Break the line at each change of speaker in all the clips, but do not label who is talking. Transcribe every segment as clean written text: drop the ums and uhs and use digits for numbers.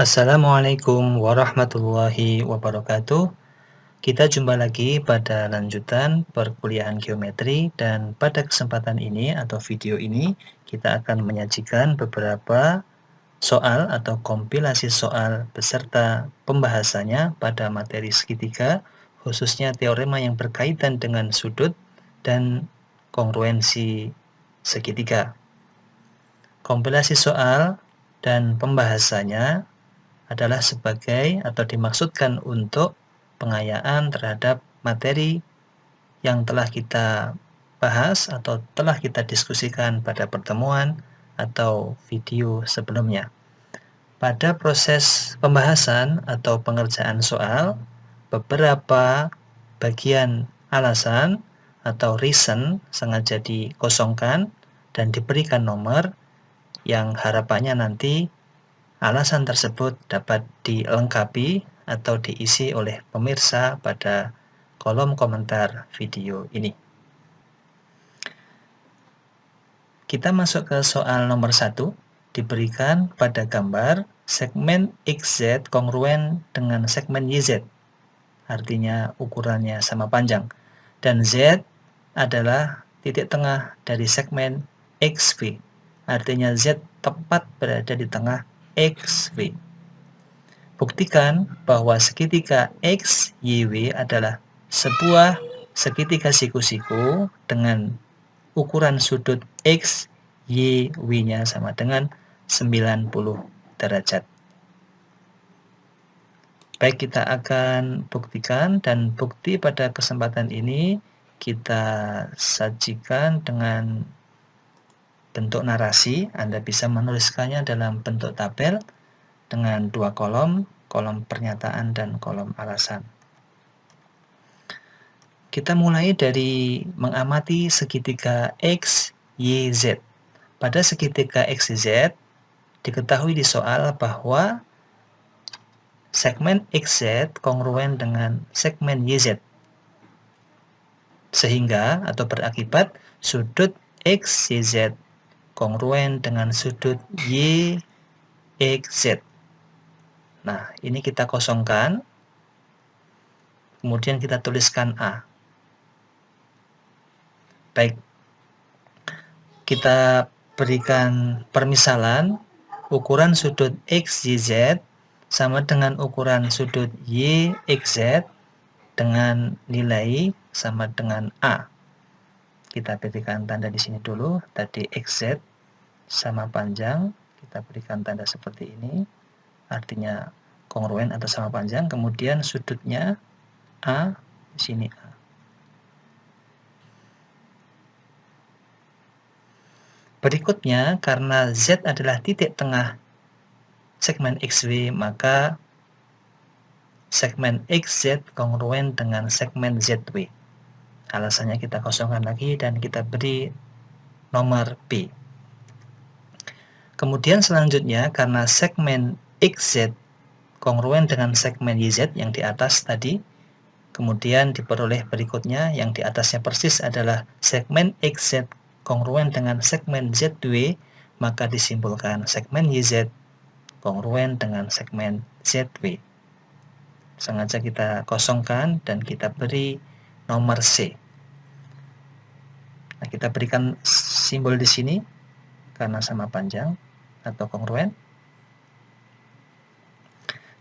Assalamualaikum warahmatullahi wabarakatuh. Kita jumpa lagi pada lanjutan perkuliahan geometri dan pada kesempatan ini atau video ini kita akan menyajikan beberapa soal atau kompilasi soal beserta pembahasannya pada materi segitiga, khususnya teorema yang berkaitan dengan sudut dan kongruensi segitiga. Kompilasi soal dan pembahasannya adalah sebagai atau dimaksudkan untuk pengayaan terhadap materi yang telah kita bahas atau telah kita diskusikan pada pertemuan atau video sebelumnya. Pada proses pembahasan atau pengerjaan soal, beberapa bagian alasan atau reason sengaja dikosongkan dan diberikan nomor yang harapannya nanti alasan tersebut dapat dilengkapi atau diisi oleh pemirsa pada kolom komentar video ini. Kita masuk ke soal nomor 1, diberikan pada gambar segmen XZ kongruen dengan segmen YZ, artinya ukurannya sama panjang, dan Z adalah titik tengah dari segmen XV, artinya Z tepat berada di tengah XV. Buktikan bahwa segitiga XYW adalah sebuah segitiga siku-siku dengan ukuran sudut XYW-nya sama dengan 90 derajat. Baik, kita akan buktikan, dan bukti pada kesempatan ini kita sajikan dengan bentuk narasi. Anda bisa menuliskannya dalam bentuk tabel dengan 2 kolom, kolom pernyataan dan kolom alasan. Kita mulai dari mengamati segitiga XYZ. Pada segitiga XYZ, diketahui di soal bahwa segmen XZ kongruen dengan segmen YZ, sehingga atau berakibat sudut XYZ kongruen dengan sudut YXZ. Nah, ini kita kosongkan, kemudian kita tuliskan A. Baik, kita berikan permisalan ukuran sudut XYZ sama dengan ukuran sudut YXZ dengan nilai sama dengan A. Kita berikan tanda di sini dulu, tadi XZ sama panjang, kita berikan tanda seperti ini, artinya kongruen atau sama panjang, kemudian sudutnya A, di sini A. Berikutnya, karena Z adalah titik tengah segmen XY, maka segmen XZ kongruen dengan segmen ZW. Alasannya kita kosongkan lagi dan kita beri nomor B. Kemudian selanjutnya, karena segmen XZ kongruen dengan segmen YZ yang di atas tadi, kemudian diperoleh berikutnya yang di atasnya persis adalah segmen XZ kongruen dengan segmen ZW, maka disimpulkan segmen YZ kongruen dengan segmen ZW. Sengaja kita kosongkan dan kita beri nomor C. Nah, kita berikan simbol di sini karena sama panjang atau kongruen.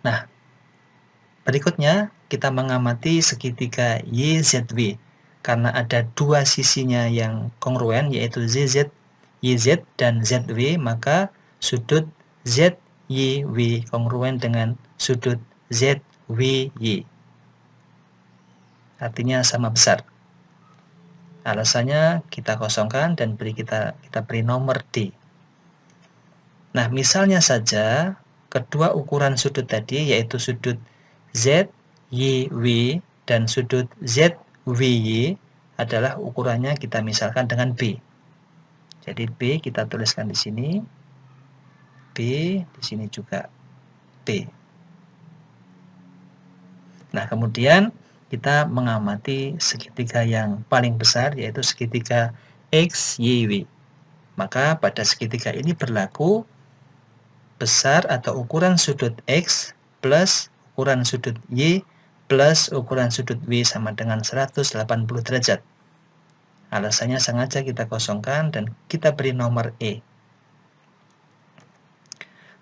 Nah, berikutnya kita mengamati segitiga YZW. Karena ada dua sisinya yang kongruen, yaitu ZZ, YZ, dan ZW, maka sudut ZYW kongruen dengan sudut ZWY. Artinya sama besar. Alasannya kita kosongkan dan kita beri nomor D. Nah, misalnya saja kedua ukuran sudut tadi, yaitu sudut ZYW dan sudut ZWY adalah ukurannya kita misalkan dengan B. Jadi B kita tuliskan di sini, B, di sini juga B. Nah, kemudian kita mengamati segitiga yang paling besar, yaitu segitiga XYW. Maka pada segitiga ini berlaku besar atau ukuran sudut X plus ukuran sudut Y plus ukuran sudut W sama dengan 180 derajat. Alasannya sengaja kita kosongkan dan kita beri nomor E.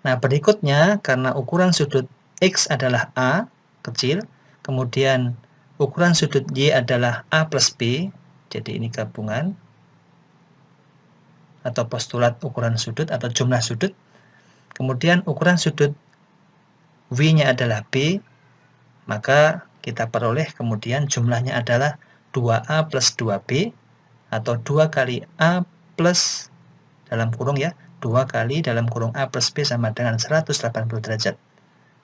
Nah, berikutnya karena ukuran sudut X adalah A, kecil, kemudian ukuran sudut Y adalah A plus B, jadi ini gabungan, atau postulat ukuran sudut atau jumlah sudut. Kemudian ukuran sudut W-nya adalah B, maka kita peroleh kemudian jumlahnya adalah 2A plus 2B, atau 2 kali A plus dalam kurung ya, 2 kali dalam kurung A plus B sama dengan 180 derajat.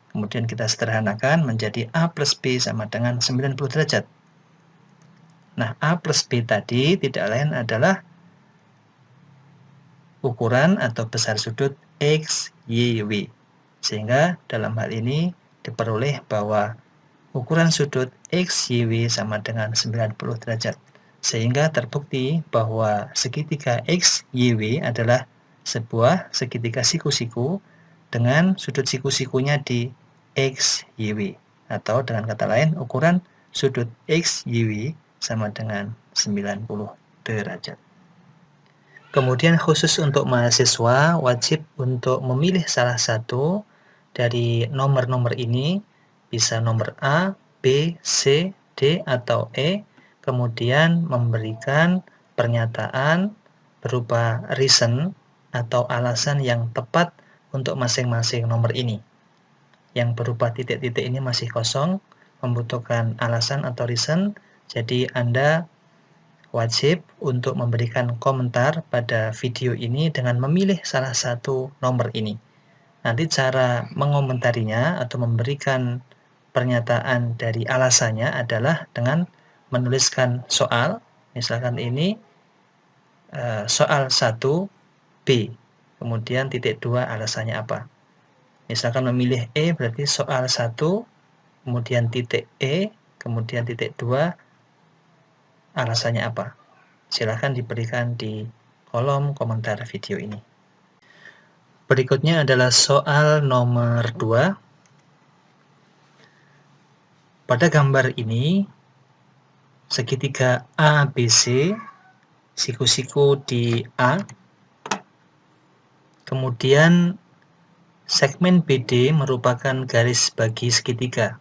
Kemudian kita sederhanakan menjadi A plus B sama dengan 90 derajat. Nah, A plus B tadi tidak lain adalah ukuran atau besar sudut X, Y, W. Sehingga dalam hal ini diperoleh bahwa ukuran sudut X, Y, W sama dengan 90 derajat. Sehingga terbukti bahwa segitiga X, Y, W adalah sebuah segitiga siku-siku dengan sudut siku-sikunya di X, Y, W. Atau dengan kata lain, ukuran sudut X, Y, W sama dengan 90 derajat. Kemudian khusus untuk mahasiswa wajib untuk memilih salah satu dari nomor-nomor ini, bisa nomor A, B, C, D, atau E, kemudian memberikan pernyataan berupa reason atau alasan yang tepat untuk masing-masing nomor ini. Yang berupa titik-titik ini masih kosong, membutuhkan alasan atau reason, jadi Anda wajib untuk memberikan komentar pada video ini dengan memilih salah satu nomor ini. Nanti cara mengomentarinya atau memberikan pernyataan dari alasannya adalah dengan menuliskan soal. Misalkan ini soal 1B, kemudian titik 2 alasannya apa. Misalkan memilih E berarti soal 1, kemudian titik E, kemudian titik 2 alasannya apa? Silahkan diberikan di kolom komentar video ini. Berikutnya adalah soal nomor 2. Pada gambar ini, segitiga ABC, siku-siku di A, kemudian segmen BD merupakan garis bagi segitiga.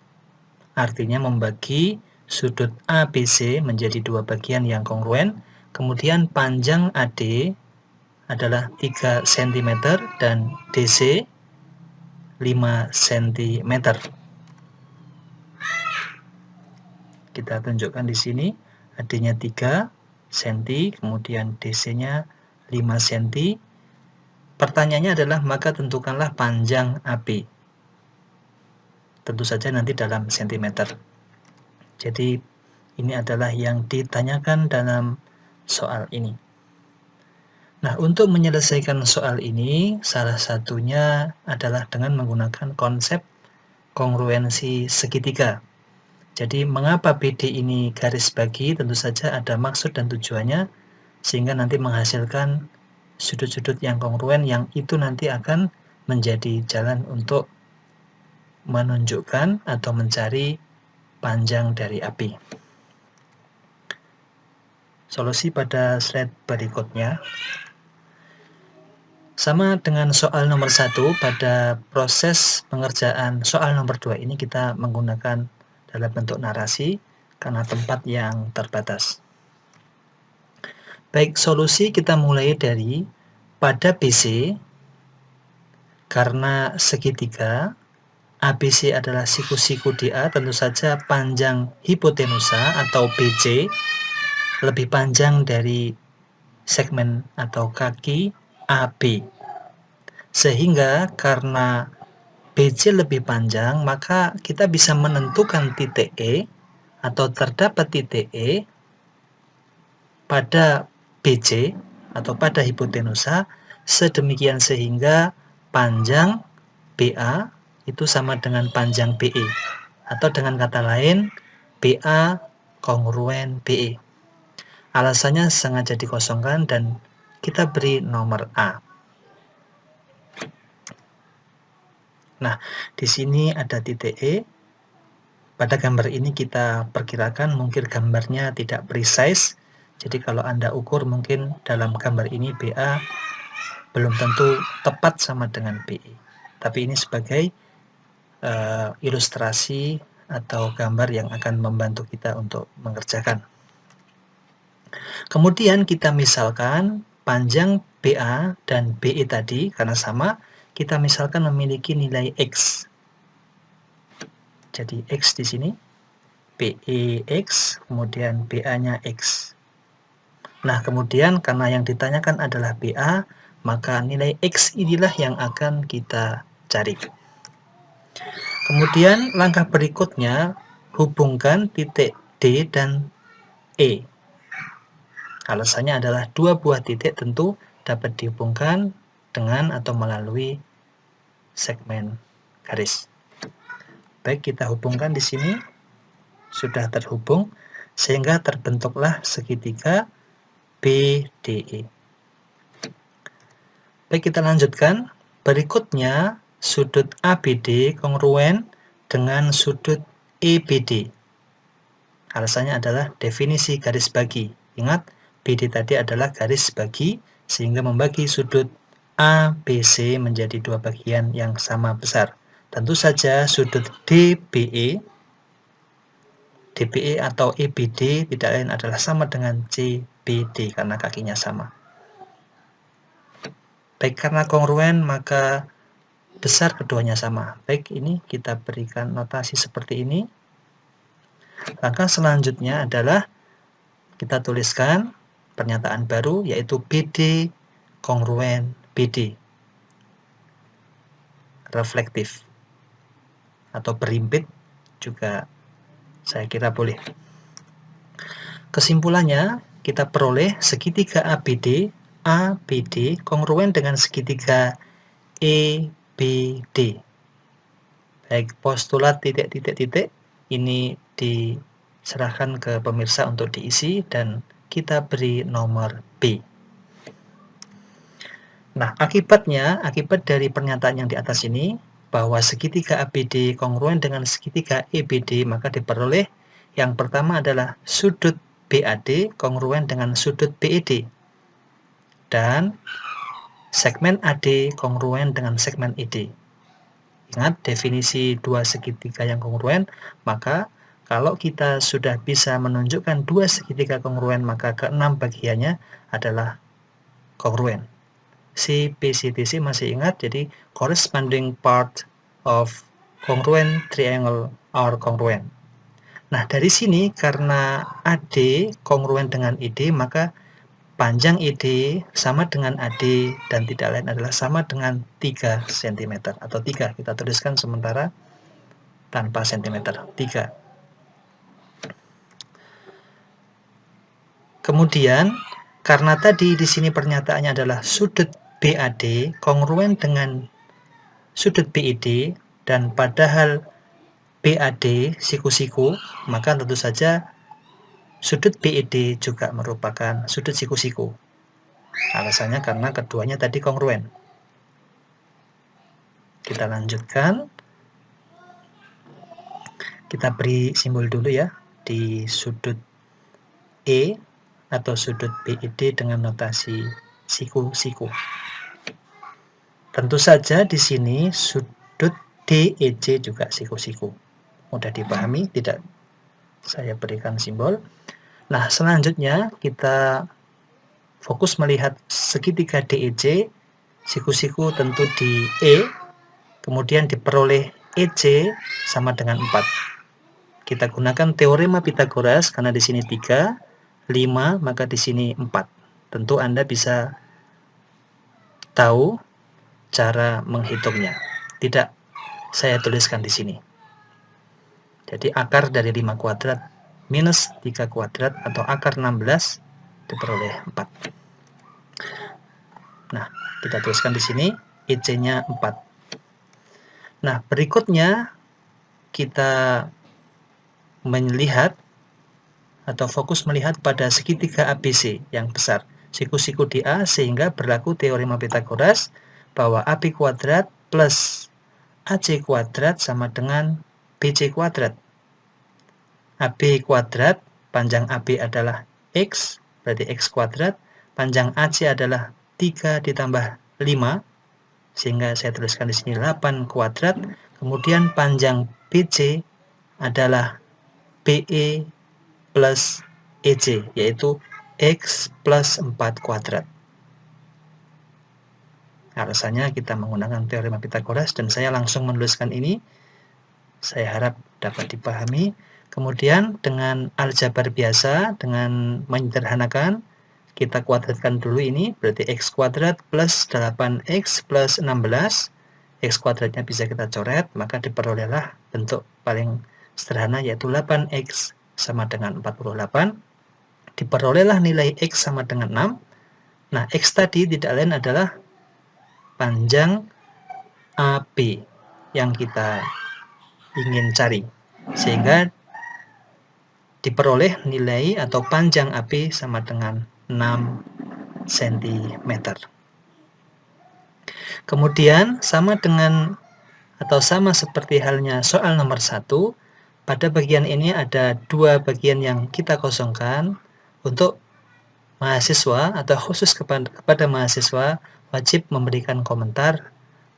Artinya membagi sudut ABC menjadi dua bagian yang kongruen, kemudian panjang AD adalah 3 cm dan DC 5 cm. Kita tunjukkan di sini AD-nya 3 cm, kemudian DC-nya 5 cm. Pertanyaannya adalah maka tentukanlah panjang AB. Tentu saja nanti dalam sentimeter. Jadi ini adalah yang ditanyakan dalam soal ini. Nah, untuk menyelesaikan soal ini, salah satunya adalah dengan menggunakan konsep kongruensi segitiga. Jadi mengapa BD ini garis bagi? Tentu saja ada maksud dan tujuannya, sehingga nanti menghasilkan sudut-sudut yang kongruen yang itu nanti akan menjadi jalan untuk menunjukkan atau mencari panjang dari AB. Solusi pada slide berikutnya. Sama dengan soal nomor 1, pada proses pengerjaan soal nomor 2 ini kita menggunakan dalam bentuk narasi karena tempat yang terbatas. Baik, solusi kita mulai dari pada BC, karena segitiga, ABC adalah siku-siku di A, tentu saja panjang hipotenusa atau BC lebih panjang dari segmen atau kaki AB. Sehingga karena BC lebih panjang, maka kita bisa menentukan titik E atau terdapat titik E pada BC atau pada hipotenusa sedemikian sehingga panjang BA itu sama dengan panjang BE, atau dengan kata lain BA kongruen BE. Alasannya sengaja dikosongkan dan kita beri nomor A. Nah, di sini ada titik E. Pada gambar ini kita perkirakan mungkin gambarnya tidak precise. Jadi kalau Anda ukur mungkin dalam gambar ini BA belum tentu tepat sama dengan BE. Tapi ini sebagai ilustrasi atau gambar yang akan membantu kita untuk mengerjakan. Kemudian kita misalkan panjang BA dan BE tadi karena sama, kita misalkan memiliki nilai X. Jadi X di sini, BE X, kemudian BA-nya X. Nah, kemudian karena yang ditanyakan adalah BA, maka nilai X inilah yang akan kita cari. Kemudian langkah berikutnya, hubungkan titik D dan E. Alasannya adalah dua buah titik tentu dapat dihubungkan dengan atau melalui segmen garis. Baik, kita hubungkan di sini, sudah terhubung, sehingga terbentuklah segitiga BDE. Baik, kita lanjutkan. Berikutnya, sudut ABD kongruen dengan sudut EBD. Alasannya adalah definisi garis bagi. Ingat, BD tadi adalah garis bagi, sehingga membagi sudut ABC menjadi dua bagian yang sama besar. Tentu saja sudut DBE atau EBD tidak lain adalah sama dengan CBD karena kakinya sama. Baik, karena kongruen maka besar keduanya sama. Baik, ini kita berikan notasi seperti ini. Langkah selanjutnya adalah kita tuliskan pernyataan baru yaitu BD kongruen BD. Reflektif atau berimpit juga saya kira boleh. Kesimpulannya, kita peroleh segitiga ABD kongruen dengan segitiga EBD. Baik, postulat titik-titik-titik ini diserahkan ke pemirsa untuk diisi dan kita beri nomor B. Nah, akibat dari pernyataan yang di atas ini, bahwa segitiga ABD kongruen dengan segitiga EBD, maka diperoleh yang pertama adalah sudut BAD kongruen dengan sudut BED. Dan segmen AD kongruen dengan segmen ED. Ingat definisi dua segitiga yang kongruen, maka kalau kita sudah bisa menunjukkan dua segitiga kongruen, maka keenam bagiannya adalah kongruen. CPCTC masih ingat, jadi corresponding part of congruent triangle are congruent. Nah, dari sini karena AD kongruen dengan ED, maka panjang ED sama dengan AD dan tidak lain adalah sama dengan 3 cm atau 3, kita tuliskan sementara tanpa cm, 3. Kemudian karena tadi di sini pernyataannya adalah sudut BAD kongruen dengan sudut BED dan padahal BAD siku-siku, maka tentu saja sudut BED juga merupakan sudut siku-siku. Alasannya karena keduanya tadi kongruen. Kita lanjutkan. Kita beri simbol dulu ya di sudut E atau sudut BED dengan notasi siku-siku. Tentu saja di sini sudut DEC juga siku-siku. Mudah dipahami, tidak saya berikan simbol. Nah, selanjutnya kita fokus melihat segitiga DEC, siku-siku tentu di E, kemudian diperoleh EC sama dengan 4. Kita gunakan teorema Pythagoras karena di sini 3, 5, maka di sini 4. Tentu Anda bisa tahu cara menghitungnya. Tidak saya tuliskan di sini. Jadi akar dari 5 kuadrat minus 3 kuadrat atau akar 16 diperoleh 4. Nah, kita tuliskan di sini EC-nya 4. Nah, berikutnya kita melihat atau fokus melihat pada segitiga ABC yang besar, siku-siku di A, sehingga berlaku teorema Pythagoras bahwa AB kuadrat plus AC kuadrat sama dengan BC kuadrat. AB kuadrat, panjang AB adalah X, berarti X kuadrat. Panjang AC adalah 3 ditambah 5, sehingga saya tuliskan di sini 8 kuadrat. Kemudian panjang BC adalah BE plus EC, yaitu X plus 4 kuadrat. Alasannya kita menggunakan teorema Pythagoras, dan saya langsung menuliskan ini. Saya harap dapat dipahami. Kemudian dengan aljabar biasa, dengan menyederhanakan, kita kuadratkan dulu ini, berarti X kuadrat plus 8X plus 16. X kuadratnya bisa kita coret, maka diperolehlah bentuk paling sederhana, yaitu 8X sama dengan 48. Diperolehlah nilai X sama dengan 6. Nah, X tadi tidak lain adalah panjang AB yang kita ingin cari, sehingga diperoleh nilai atau panjang AB sama dengan 6 cm. Kemudian sama seperti halnya soal nomor 1, pada bagian ini ada dua bagian yang kita kosongkan. Untuk mahasiswa atau khusus kepada mahasiswa wajib memberikan komentar,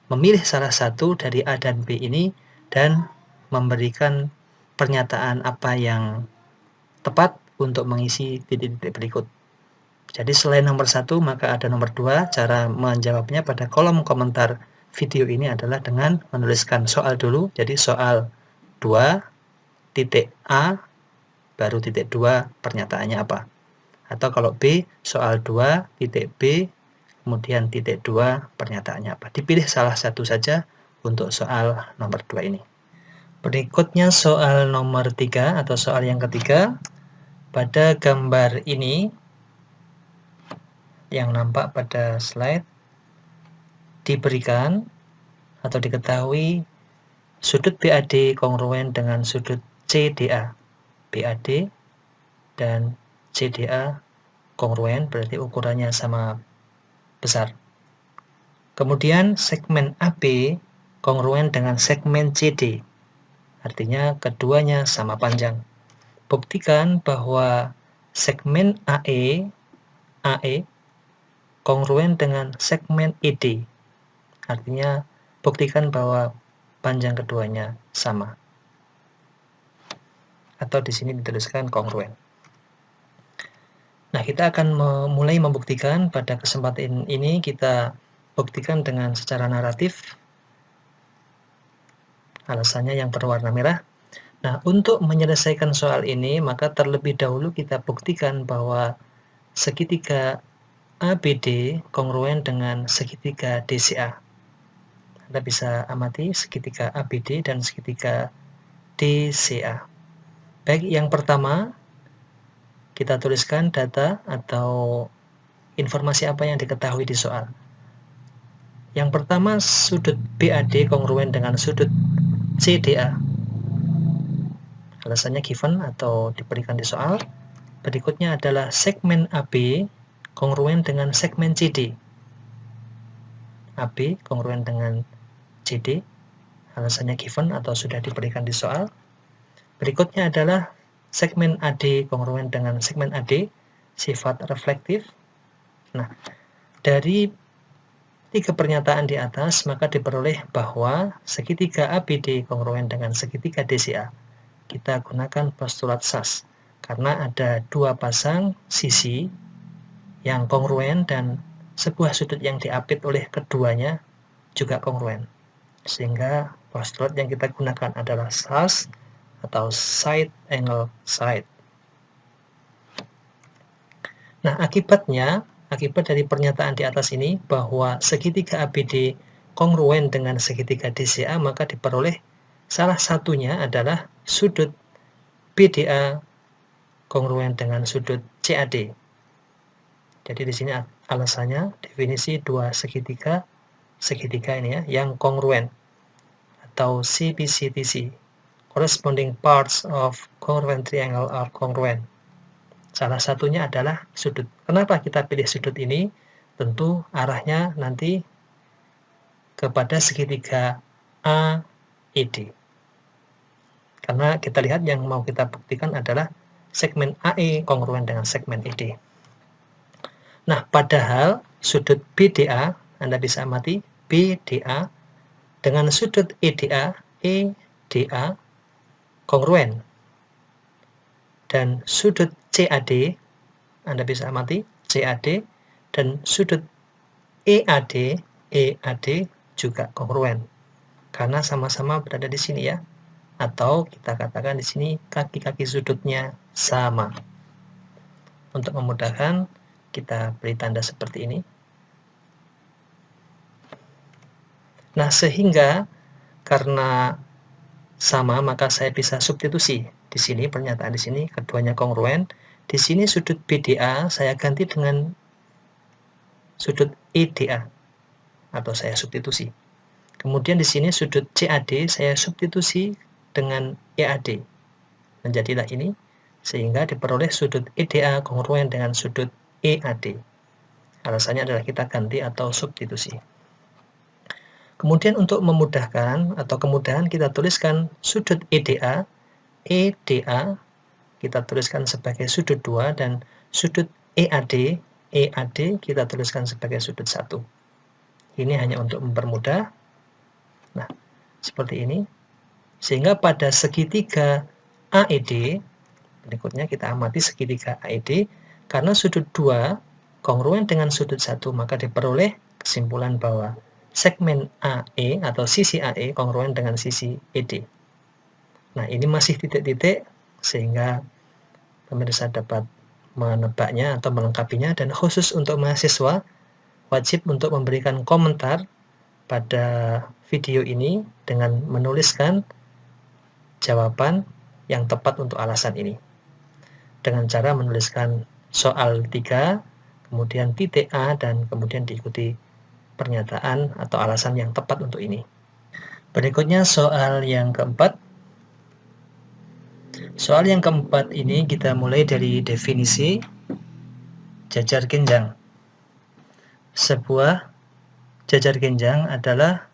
memilih salah satu dari A dan B ini, dan memberikan pernyataan apa yang tepat untuk mengisi titik-titik berikut. Jadi selain nomor 1, maka ada nomor 2. Cara menjawabnya pada kolom komentar video ini adalah dengan menuliskan soal dulu. Jadi soal 2, titik A, baru titik 2, pernyataannya apa. Atau kalau B, soal 2, titik B, kemudian titik 2, pernyataannya apa. Dipilih salah satu saja untuk soal nomor 2 ini. Berikutnya soal nomor 3 atau soal yang ketiga. Pada gambar ini yang nampak pada slide, diberikan atau diketahui sudut BAD kongruen dengan sudut CDA. BAD dan CDA kongruen, berarti ukurannya sama besar. Kemudian segmen AB kongruen dengan segmen CD, artinya keduanya sama panjang. Buktikan bahwa segmen AE kongruen dengan segmen ED, artinya buktikan bahwa panjang keduanya sama. Atau di sini dituliskan kongruen. Nah, kita akan mulai membuktikan. Pada kesempatan ini kita buktikan dengan secara naratif. Alasannya yang berwarna merah. Nah, untuk menyelesaikan soal ini, maka terlebih dahulu kita buktikan bahwa segitiga ABD kongruen dengan segitiga DCA. Anda bisa amati segitiga ABD dan segitiga DCA. Baik, yang pertama kita tuliskan data atau informasi apa yang diketahui di soal. Yang pertama, sudut BAD kongruen dengan sudut CDA. Alasannya given atau diberikan di soal. Berikutnya adalah segmen AB kongruen dengan segmen CD. AB kongruen dengan CD. Alasannya given atau sudah diberikan di soal. Berikutnya adalah segmen AD kongruen dengan segmen AD, sifat reflektif. Nah, dari 3 pernyataan di atas, maka diperoleh bahwa segitiga ABD kongruen dengan segitiga DCA. Kita gunakan postulat SAS, karena ada 2 pasang sisi yang kongruen dan sebuah sudut yang diapit oleh keduanya juga kongruen. Sehingga postulat yang kita gunakan adalah SAS atau side angle side. Nah, akibat dari pernyataan di atas ini bahwa segitiga ABD kongruen dengan segitiga DCA, maka diperoleh salah satunya adalah sudut BDA kongruen dengan sudut CAD. Jadi di sini alasannya definisi dua segitiga ini ya, yang kongruen atau CPCTC. Corresponding parts of congruent triangle are congruent. Salah satunya adalah sudut. Kenapa kita pilih sudut ini? Tentu arahnya nanti kepada segitiga AED. Karena kita lihat yang mau kita buktikan adalah segmen AE kongruen dengan segmen ED. Nah, padahal sudut BDA, Anda bisa amati, BDA dengan sudut EDA kongruen. Dan sudut CAD, Anda bisa amati, CAD, dan sudut EAD juga kongruen. Karena sama-sama berada di sini ya. Atau kita katakan di sini kaki-kaki sudutnya sama. Untuk memudahkan, kita beri tanda seperti ini. Nah, sehingga karena sama, maka saya bisa substitusi. Di sini pernyataan di sini keduanya kongruen. Di sini sudut BDA saya ganti dengan sudut EDA atau saya substitusi. Kemudian di sini sudut CAD saya substitusi dengan EAD. Menjadilah ini sehingga diperoleh sudut EDA kongruen dengan sudut EAD. Alasannya adalah kita ganti atau substitusi. Kemudian untuk memudahkan atau kemudahan kita tuliskan sudut EDA kita tuliskan sebagai sudut 2 dan sudut EAD kita tuliskan sebagai sudut 1. Ini hanya untuk mempermudah. Nah, seperti ini. Sehingga pada segitiga AED, berikutnya kita amati segitiga AED, karena sudut 2 kongruen dengan sudut 1, maka diperoleh kesimpulan bahwa segmen AE atau sisi AE kongruen dengan sisi ED. Nah, ini masih titik-titik, sehingga pemirsa dapat menebaknya atau melengkapinya, dan khusus untuk mahasiswa, wajib untuk memberikan komentar pada video ini dengan menuliskan jawaban yang tepat untuk alasan ini. Dengan cara menuliskan soal 3, kemudian titik A, dan kemudian diikuti pernyataan atau alasan yang tepat untuk ini. Berikutnya soal yang keempat. Soal yang keempat ini kita mulai dari definisi jajar genjang. Sebuah jajar genjang adalah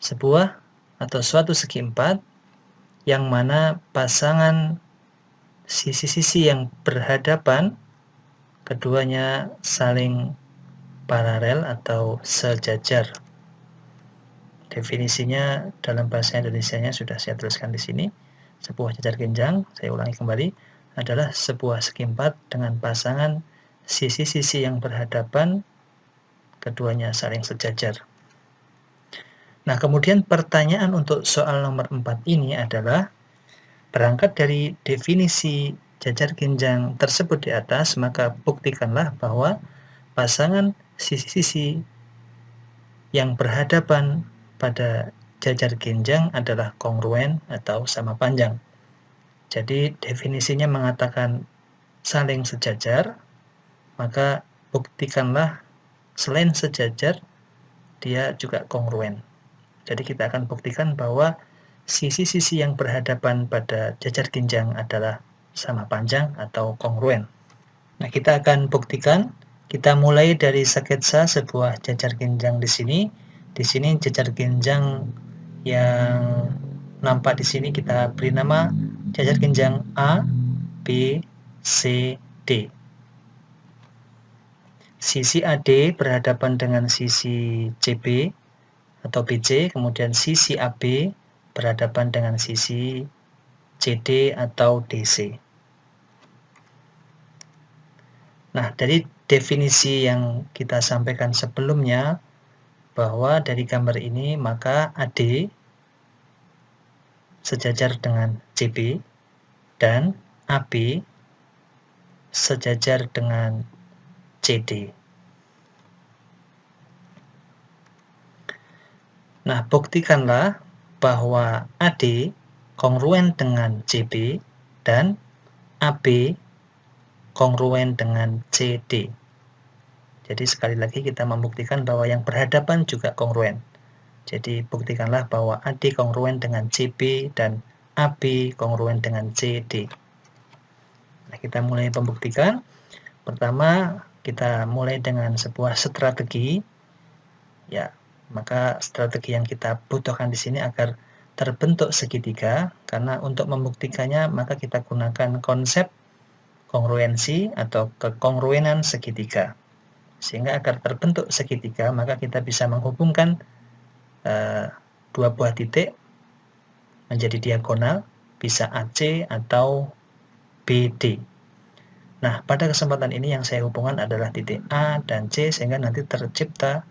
sebuah atau suatu segi empat yang mana pasangan sisi-sisi yang berhadapan keduanya saling paralel atau sejajar. Definisinya dalam bahasa Indonesianya sudah saya tuliskan di sini. Sebuah jajar genjang, saya ulangi kembali, adalah sebuah segi empat dengan pasangan sisi-sisi yang berhadapan keduanya saling sejajar. Nah, kemudian pertanyaan untuk soal nomor 4 ini adalah, berangkat dari definisi jajar genjang tersebut di atas, maka buktikanlah bahwa pasangan sisi-sisi yang berhadapan pada jajar genjang adalah kongruen atau sama panjang. Jadi definisinya mengatakan saling sejajar, maka buktikanlah selain sejajar, dia juga kongruen. Jadi kita akan buktikan bahwa sisi-sisi yang berhadapan pada jajar genjang adalah sama panjang atau kongruen. Nah, kita akan buktikan. Kita mulai dari sketsa sebuah jajar genjang di sini. Di sini jajar genjang yang nampak di sini kita beri nama jajar genjang A, B, C, D. Sisi AD berhadapan dengan sisi CB atau BC, kemudian sisi AB berhadapan dengan sisi CD atau DC. Nah, dari definisi yang kita sampaikan sebelumnya, bahwa dari gambar ini maka AD sejajar dengan CB dan AB sejajar dengan CD. Nah, buktikanlah bahwa AD kongruen dengan CB dan AB kongruen dengan CD. Jadi sekali lagi kita membuktikan bahwa yang berhadapan juga kongruen. Jadi buktikanlah bahwa AD kongruen dengan CB dan AB kongruen dengan CD. Nah, kita mulai membuktikan. Pertama, kita mulai dengan sebuah strategi. Ya, Maka strategi yang kita butuhkan di sini agar terbentuk segitiga, karena untuk membuktikannya maka kita gunakan konsep kongruensi atau kekongruenan segitiga. Sehingga agar terbentuk segitiga maka kita bisa menghubungkan dua buah titik menjadi diagonal, bisa AC atau BD. Nah, pada kesempatan ini yang saya hubungkan adalah titik A dan C sehingga nanti tercipta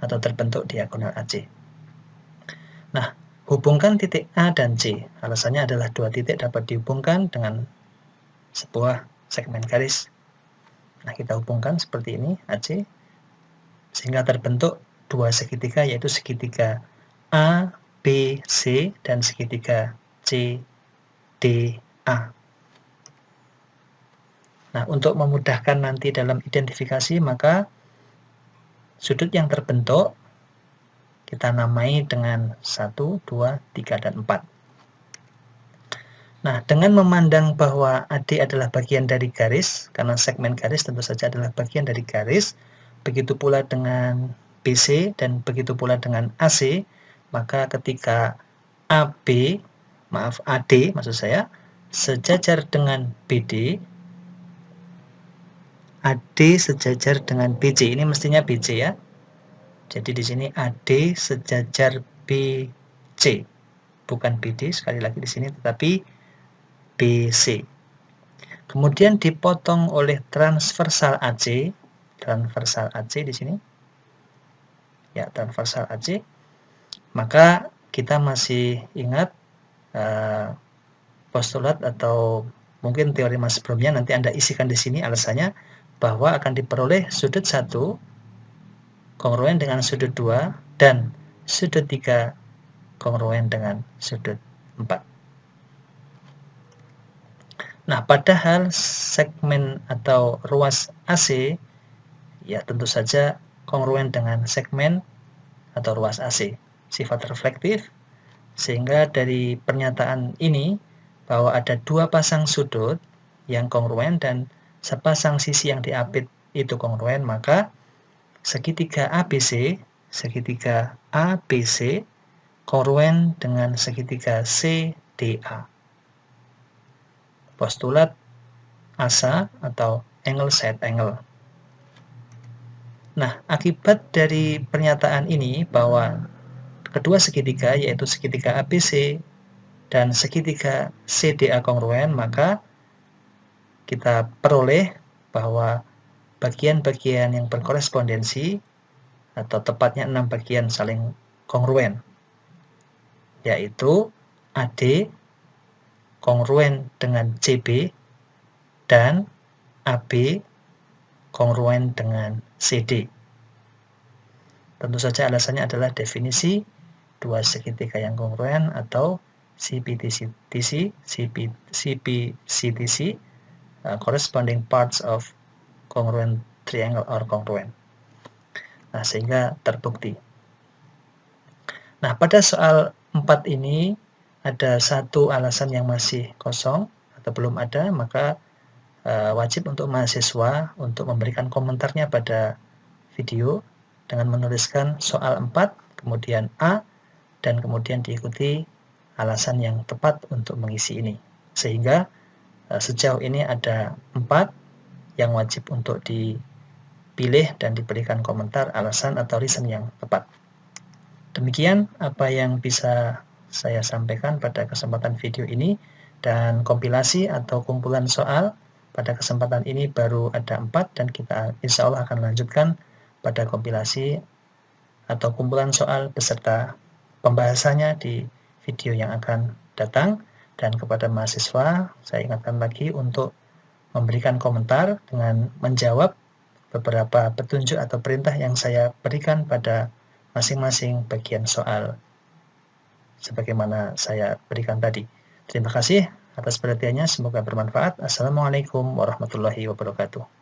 atau terbentuk diagonal AC. Nah, hubungkan titik A dan C. Alasannya adalah dua titik dapat dihubungkan dengan sebuah segmen garis. Nah, kita hubungkan seperti ini AC sehingga terbentuk dua segitiga, yaitu segitiga A, B, C dan segitiga C, D, A. Nah, untuk memudahkan nanti dalam identifikasi, maka sudut yang terbentuk kita namai dengan 1, 2, 3, dan 4. Nah, dengan memandang bahwa AD adalah bagian dari garis, karena segmen garis tentu saja adalah bagian dari garis, begitu pula dengan BC dan begitu pula dengan AC, maka ketika AD maksud saya, sejajar dengan BD, AD sejajar dengan BC. Ini mestinya BC ya. Jadi di sini AD sejajar BC. Bukan BD sekali lagi di sini, tetapi BC. Kemudian dipotong oleh transversal AC. Transversal AC di sini. Ya, transversal AC. Maka kita masih ingat postulat atau mungkin teori mas sebelumnya, nanti Anda isikan di sini alasannya, bahwa akan diperoleh sudut 1 kongruen dengan sudut 2 dan sudut 3 kongruen dengan sudut 4. Nah, padahal segmen atau ruas AC ya tentu saja kongruen dengan segmen atau ruas AC, sifat reflektif, sehingga dari pernyataan ini bahwa ada dua pasang sudut yang kongruen dan sepasang sisi yang diapit itu kongruen, maka segitiga ABC kongruen dengan segitiga CDA. Postulat asa atau angle side angle. Nah, akibat dari pernyataan ini bahwa kedua segitiga, yaitu segitiga ABC dan segitiga CDA kongruen, maka kita peroleh bahwa bagian-bagian yang berkorespondensi atau tepatnya 6 bagian saling kongruen, yaitu AD kongruen dengan CB dan AB kongruen dengan CD. Tentu saja alasannya adalah definisi dua segitiga yang kongruen atau CPCTC, corresponding parts of congruent triangle or congruent. Nah, sehingga terbukti. Nah, pada soal 4 ini ada satu alasan yang masih kosong atau belum ada, maka wajib untuk mahasiswa untuk memberikan komentarnya pada video dengan menuliskan soal 4, kemudian A, dan kemudian diikuti alasan yang tepat untuk mengisi ini. Sehingga sejauh ini ada 4 yang wajib untuk dipilih dan diberikan komentar alasan atau reason yang tepat. Demikian apa yang bisa saya sampaikan pada kesempatan video ini, dan kompilasi atau kumpulan soal pada kesempatan ini baru ada 4 dan kita insya Allah akan lanjutkan pada kompilasi atau kumpulan soal beserta pembahasannya di video yang akan datang. Dan kepada mahasiswa saya ingatkan lagi untuk memberikan komentar dengan menjawab beberapa petunjuk atau perintah yang saya berikan pada masing-masing bagian soal sebagaimana saya berikan tadi. Terima kasih atas perhatiannya, semoga bermanfaat. Assalamualaikum warahmatullahi wabarakatuh.